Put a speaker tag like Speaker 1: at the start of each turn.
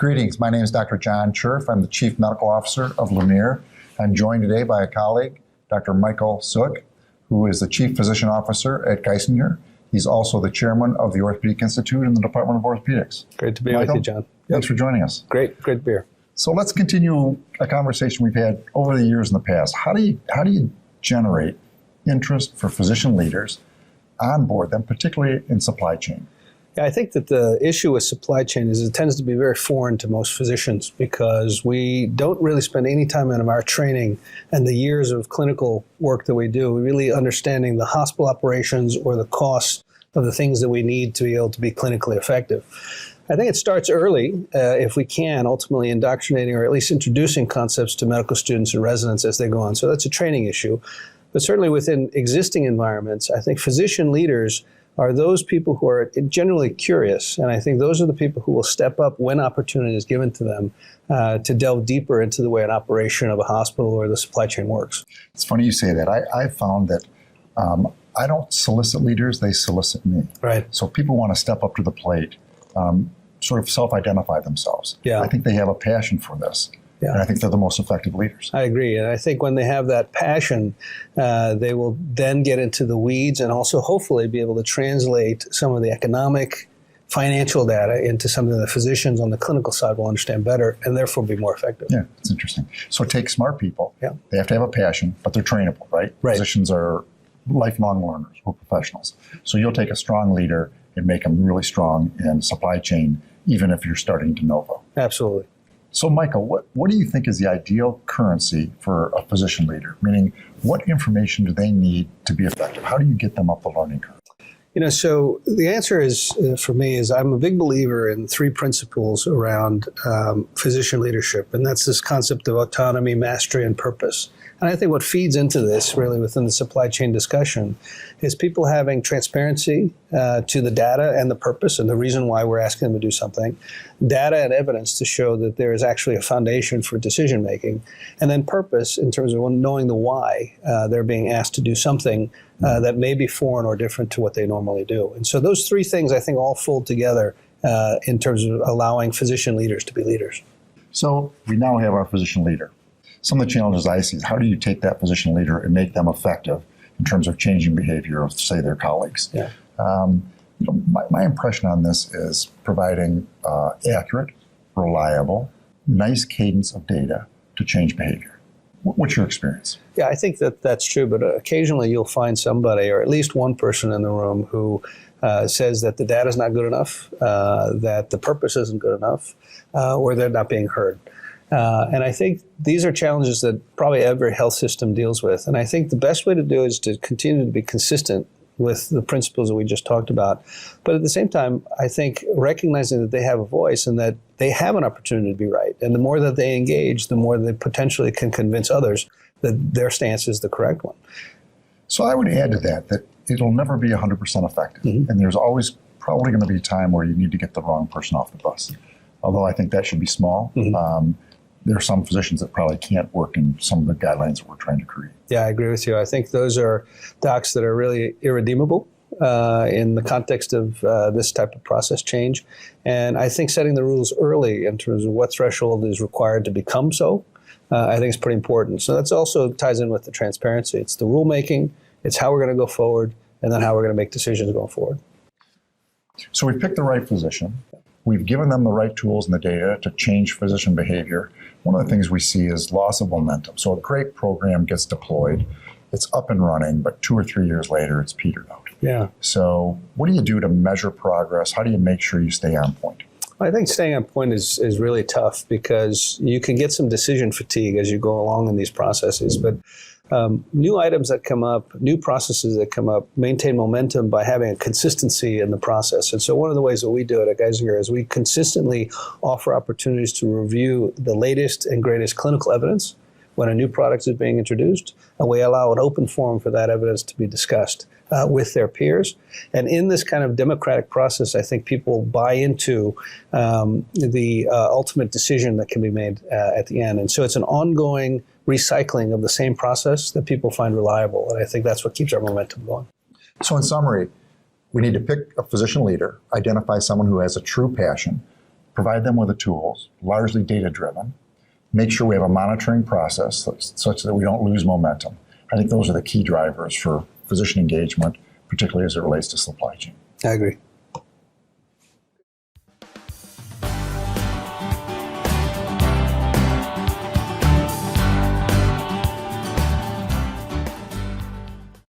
Speaker 1: Greetings. My name is Dr. John Cherf. I'm the Chief Medical Officer of Lumiere. I'm joined today by a colleague, Dr. Michael Sook, who is the Chief Physician Officer at Geisinger. He's also the Chairman of the Orthopedic Institute in the Department of Orthopedics.
Speaker 2: Great to be with you, John.
Speaker 1: Thanks for joining us.
Speaker 2: Great to be here.
Speaker 1: So let's continue a conversation we've had over the years in the past. How do you generate interest for physician leaders, onboard them, particularly in supply chain?
Speaker 2: Yeah, I think that the issue with supply chain is it tends to be very foreign to most physicians because we don't really spend any time in our training and the years of clinical work that we do really understanding the hospital operations or the costs of the things that we need to be able to be clinically effective. I think it starts early, if we can, ultimately indoctrinating or at least introducing concepts to medical students and residents as they go on. So that's a training issue. But certainly within existing environments, I think physician leaders are those people who are generally curious. And I think those are the people who will step up when opportunity is given to them to delve deeper into the way an operation of a hospital or the supply chain works.
Speaker 1: It's funny you say that. I found that I don't solicit leaders, they solicit me.
Speaker 2: Right.
Speaker 1: So people want to step up to the plate, sort of self-identify themselves.
Speaker 2: Yeah.
Speaker 1: I think they have a passion for this.
Speaker 2: Yeah.
Speaker 1: And I think they're the most effective leaders.
Speaker 2: I agree. And I think when they have that passion, they will then get into the weeds and also hopefully be able to translate some of the economic, financial data into something that physicians on the clinical side will understand better and therefore be more effective.
Speaker 1: Yeah, it's interesting. So take smart people.
Speaker 2: Yeah.
Speaker 1: They have to have a passion, but they're trainable, right?
Speaker 2: Right.
Speaker 1: Physicians are lifelong learners. We're professionals. So you'll take a strong leader and make them really strong in supply chain, even if you're starting de novo.
Speaker 2: Absolutely.
Speaker 1: So, Michael, what do you think is the ideal currency for a physician leader? Meaning, what information do they need to be effective? How do you get them up the learning curve?
Speaker 2: So the answer is, for me, is I'm a big believer in three principles around physician leadership, and that's this concept of autonomy, mastery, and purpose. And I think what feeds into this, really, within the supply chain discussion, is people having transparency to the data and the purpose and the reason why we're asking them to do something, data and evidence to show that there is actually a foundation for decision making, and then purpose in terms of knowing the why they're being asked to do something that may be foreign or different to what they normally do. And so those three things, I think, all fold together in terms of allowing physician leaders to be leaders.
Speaker 1: So we now have our physician leader. Some of the challenges I see is how do you take that physician leader and make them effective in terms of changing behavior of, say, their colleagues?
Speaker 2: Yeah.
Speaker 1: My impression on this is providing accurate, reliable, nice cadence of data to change behavior. What's your experience?
Speaker 2: Yeah, I think that that's true, but occasionally you'll find somebody, or at least one person in the room, who says that the data is not good enough, that the purpose isn't good enough, or they're not being heard. And I think these are challenges that probably every health system deals with. And I think the best way to do it is to continue to be consistent with the principles that we just talked about. But at the same time, I think recognizing that they have a voice and that they have an opportunity to be right. And the more that they engage, the more they potentially can convince others that their stance is the correct one.
Speaker 1: So I would add to that it'll never be 100% effective. Mm-hmm. And there's always probably going to be a time where you need to get the wrong person off the bus. Although I think that should be small. Mm-hmm. There are some physicians that probably can't work in some of the guidelines that we're trying to create.
Speaker 2: Yeah, I agree with you. I think those are docs that are really irredeemable in the context of this type of process change. And I think setting the rules early in terms of what threshold is required to become so, I think is pretty important. So that also ties in with the transparency. It's the rulemaking, it's how we're going to go forward, and then how we're going to make decisions going forward.
Speaker 1: So we've picked the right physician. We've given them the right tools and the data to change physician behavior. One of the things we see is loss of momentum. So a great program gets deployed, it's up and running, but 2 or 3 years later, it's petered out.
Speaker 2: Yeah.
Speaker 1: So what do you do to measure progress? How do you make sure you stay on point?
Speaker 2: I think staying on point is really tough because you can get some decision fatigue as you go along in these processes. But new items that come up, new processes that come up, maintain momentum by having a consistency in the process. And so one of the ways that we do it at Geisinger is we consistently offer opportunities to review the latest and greatest clinical evidence when a new product is being introduced, and we allow an open forum for that evidence to be discussed with their peers. And in this kind of democratic process, I think people buy into the ultimate decision that can be made at the end. And so it's an ongoing recycling of the same process that people find reliable. And I think that's what keeps our momentum going.
Speaker 1: So in summary, we need to pick a physician leader, identify someone who has a true passion, provide them with the tools, largely data-driven, make sure we have a monitoring process such that we don't lose momentum. I think those are the key drivers for physician engagement, particularly as it relates to supply chain.
Speaker 2: I agree.